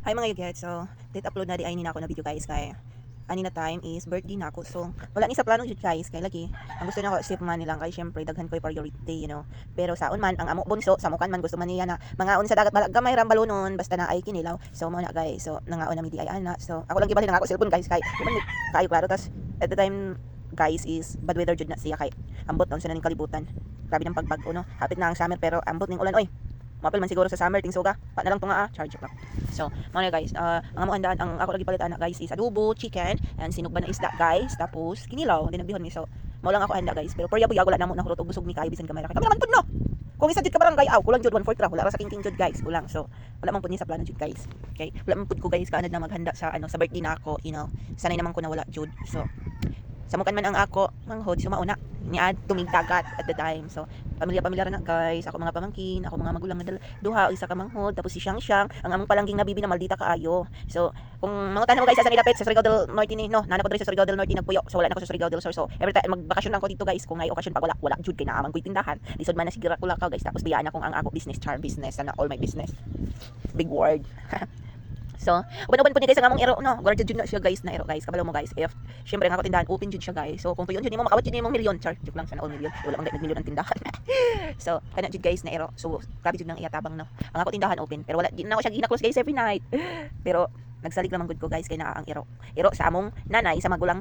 Hi mga yuget, so date upload na di ay nina ako na video guys kay ani na time is birthday na ako, so wala ni sa plano jud guys kay lagi ang gusto nako save money lang kay syempre daghan ko'y priority, pero saon man ang amo bunso sa mukan man gusto man niya na mangaon sa dagat balag gamay ram balunon basta na ay kinilaw, so mo na guys, so nangaon na mi di ay ana, so ako lang gibali nangako cellphone guys kay di man kayo klaro, tas at the time guys is bad weather jud na siya kay ambot taon sa ning kalibutan, grabe ng pagbag-o no, hapit na ang summer pero ambot ning ulan oy. Mapil man siguro sa summer ting suga. Pa na lang to nga charge lang. So, mo na guys, ang amo handaan ang ako lagi palit ana guys is adobo, chicken, and sinugban na isda guys, tapos kinilaw, din nagbihon mi. So, mo lang ako handa guys, pero perya buya wala namo na hurot og busog ni kay bisan kamera. Kami naman pud no. Kung isa jud ka barangay aw, kulang jud 1/4 ra, wala ra sa king jud guys, kulang. So, wala man pud ni sa plano jud guys. Okay? Wala man pud ko guys kaanad na maghanda sa sa birthday na ako, Sanay naman ko na wala jud. So, samukan man ang ako manghod so mauna niad tumigdagat at the time, so pamilya ra na guys, ako mga pamangkin, ako mga magulang na duha isa ka manghod, tapos si Siyang ang among palangging na bibi na maldita kaayo. So kung mga tanan mo guys sa nilapit sa Surigao del Norte ni no nana ko diri sa Surigao del Norte nagpuyo, so wala na ko sa Surigao del Sur, so every time magbakasyon lang ko dito guys, kung ngay okasyon pa wala jud kay naamang ko'y tindahan lisod man na sigira ko lang guys, tapos biyaan akong ang ako business charm business sana all my business big word. So, uban-uban po ni guys ang among ero no. Guard jud na siya guys na ero guys. Kabalo mo guys. If syempre nga ako tindahan open jud siya guys. So, kung tuyon jud nimo makawat jud nimo milyon, char. Joke lang sana all million. Wala man nag-milyon ang tindahan. So, kana jud guys na ero. So, grabe jud nang iyatabang no. Ang ako tindahan open, pero wala di na ako siya gina-close guys every night. Pero nagsalig naman gud ko guys kay naa ang ero. Ero sa among nanay sa magulang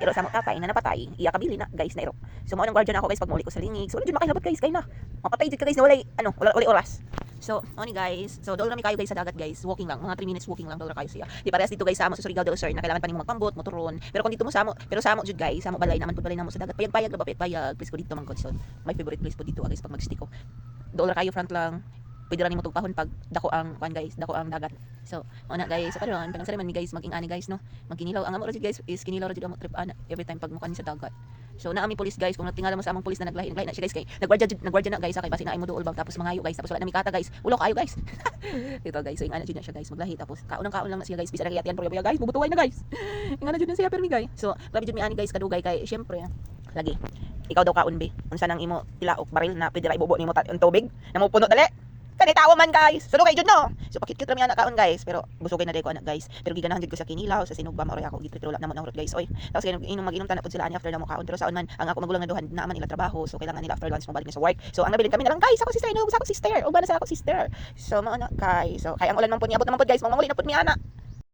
ero sa among tatay na napatay. Iya kabili na guys na ero. So, mao nang guardian ako guys pag mauli ko sa lingig. So, wala jud makahilabot guys kay na. Mapatay jud ka guys na wala oras. So, oni guys. So, dol na mi kayo guys sa dagat guys. Walking lang, mga 3 minutes walking lang dol ra kayo siya. Di parehas dito guys sa amo sa Surigao del Sur na kailangan pa nimo magpambot, motoron. Pero kung dito mo sa amo, jud guys, sa amo balay naman pud balay namo sa dagat. Payag-payag ra ba payag. Please ko dito man so, my favorite place po dito guys pag magstiko. Dol ra kayo front lang. Pwede ra nimo tugpahon pag dako ang guys, dako ang dagat. So, ona guys, so karon panang man mi guys maging-ani guys no. Magkinilaw ang amo ra jud guys is kinilaw ra jud amo trip ana every time pag mukan sa dagat. So na ami police guys, kung natingala mo sa among police na naglahi na siya guys kay nagwardya na guys kay basi na imo duol bang tapos mangayo guys tapos wala na mikata guys. Ulo kaayo guys. Dito guys, so ingana jud na siya guys maglahi tapos kaon lang na siya guys bisan nagayatian pero guys bubutuway na guys. Ingana jud na siya permi guys. So grabe jud mi ani guys kadugay kay syempre lagi ikaw daw kaon be unsa nang imo tilaok baril na pwede ra ibubo nimo ang tubig na mo puno dali. Kani tawo man guys. So kay jud no. So pakit ra mi anak kaon guys, pero busogay na day ko anak guys. Pero giganahan jud ko sa kinilaw sa sinugba maoy ako gitritro na mo na hurot guys. Oy, tapos kay mag-inom tana pud sila ani after na mo kaon, pero saon man ang ako magulang na duhan na man ila trabaho. So kailangan nila after lunch mo balik na sa work. So ang nabilin kami na lang guys, ako sister, inubos ako sister. Uban na sa ako sister. So mao na guys. So kay ang ulan man pud niabot naman pud guys, manguli na pud mi ana.